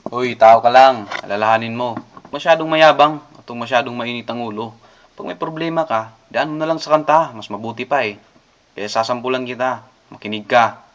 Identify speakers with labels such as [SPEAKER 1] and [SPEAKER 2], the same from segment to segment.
[SPEAKER 1] Hoy, tao ka lang. Alalahanin mo. Masyadong mayabang at masyadong mainit ang ulo. Pag may problema ka, daan mo na lang sa kanta. Mas mabuti pa eh. Kaya sasampulan kita. Makinig ka.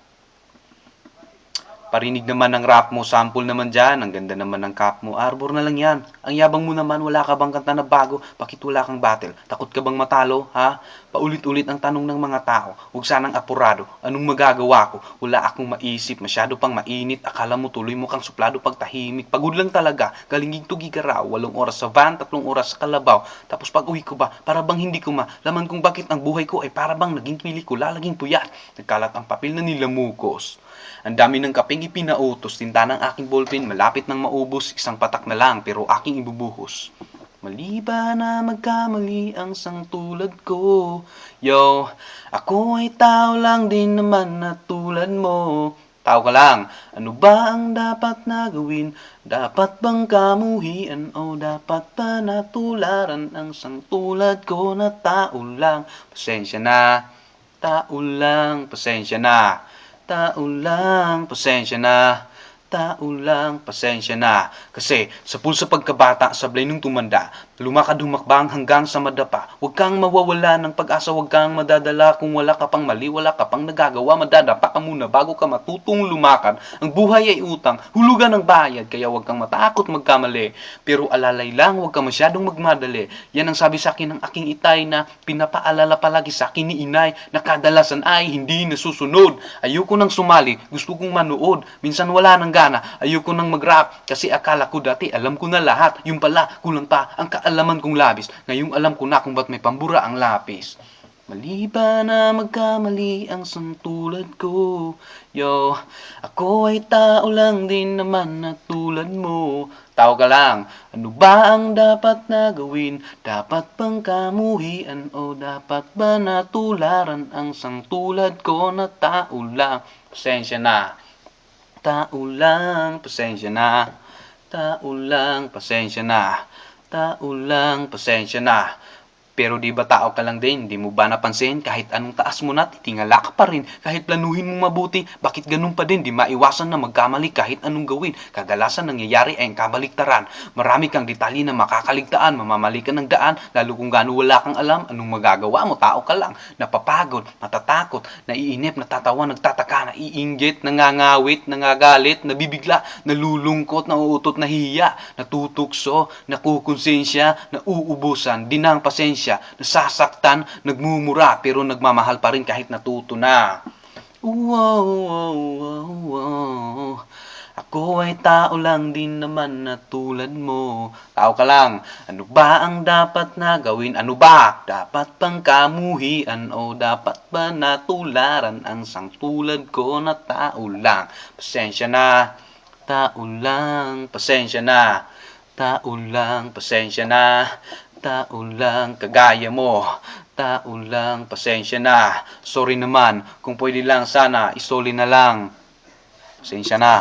[SPEAKER 1] Parinig naman ng rap mo, sample naman dyan. Ang ganda naman ng cap mo. Arbor na lang yan. Ang yabang mo naman, wala ka bang kanta na bago? Bakit wala kang battle? Takot ka bang matalo, ha? Paulit-ulit ang tanong ng mga tao. Huwag sanang apurado. Anong magagawa ko? Wala akong maisip. Masyado pang mainit. Akala mo tuloy mo kang suplado pag tahimik. Pagod lang talaga. Galinging tugigaraw. 8 oras sa van, 3 oras sa kalabaw. Tapos pag uwi ko ba, para bang hindi ko malaman kung bakit ang buhay ko ay para bang naging pelikula, laging puyat. Nagkalat ang papel na nilamukos. Ang dami ng kapeng ipinautos, tinta ng aking ballpen, malapit nang maubos, isang patak na lang, pero aking ibubuhos. Mali ba na magkamali ang sangtulad ko? Yo, ako ay tao lang din naman na tulad mo. Tao ka lang, ano ba ang dapat na gawin? Dapat bang kamuhian o dapat ba natularan ang sangtulad ko na tao lang? Pasensya na, tao lang, pasensya na. Tao lang, pasensya na. Tao lang, pasensya na. Kasi sa pulsa pagkabata, sablay nung tumanda, lumakad humakbang hanggang sa madapa. Huwag kang mawawala ng pag-asa, huwag kang madadala. Kung wala ka pang mali, wala ka pang nagagawa, madadapa ka muna bago ka matutong lumakad. Ang buhay ay utang, hulugan ng bayad, kaya huwag kang matakot magkamali. Pero alalay lang, huwag kang masyadong magmadali. Yan ang sabi sa akin ng aking itay na pinapaalala palagi sa akin ni inay na kadalasan ay hindi nasusunod. Ayoko nang sumali, gusto kong manood. Minsan wala nang gana, ayoko nang mag-rap kasi akala ko dati alam ko na lahat. Yung pala, kulang pa ang kaalaman kong labis. Ngayong alam ko na kung ba't may pambura ang lapis. Mali ba na magkamali ang santulad ko? Yo, ako ay tao lang din naman na tulad mo. Tao ka lang, ano ba ang dapat na gawin? Dapat bang kamuhian o dapat ba natularan ang sangtulad ko na tao lang? Pasensya na. Tao lang, pasensya na. Tao lang, pasensya na. Tao lang, pasensya na. Pero di ba tao ka lang din? Di mo ba napansin? Kahit anong taas mo na, titingala ka pa rin. Kahit planuhin mong mabuti, bakit ganun pa din? Di maiwasan na magkamali kahit anong gawin. Kadalasan nangyayari ay ang kabaliktaran. Marami kang detalye na makakaligtaan, mamamali ka ng daan, lalo kung gaano wala kang alam, anong magagawa mo? Tao ka lang. Napapagod, natatakot, naiinip, natatawa, nagtataka, naiinggit, nangangawit, nangagalit, nabibigla, nalulungkot, nauutot, nahihiya, natutukso, nakukonsensya, nauubusan, dinang pasensya, nasasaktan, nagmumura, pero nagmamahal pa rin kahit natuto na. Wow, wow, wow, wow. Ako ay tao lang din naman na tulad mo. Tao ka lang, ano ba ang dapat na gawin? Ano ba? Dapat bang kamuhian o dapat ba natularan ang sangtulad ko na tao lang? Pasensya na, tao lang, pasensya na. Tao lang, pasensya na. Tao lang, kagaya mo. Tao lang, pasensya na. Sorry naman, kung pwede lang sana, isoli na lang. Pasensya na.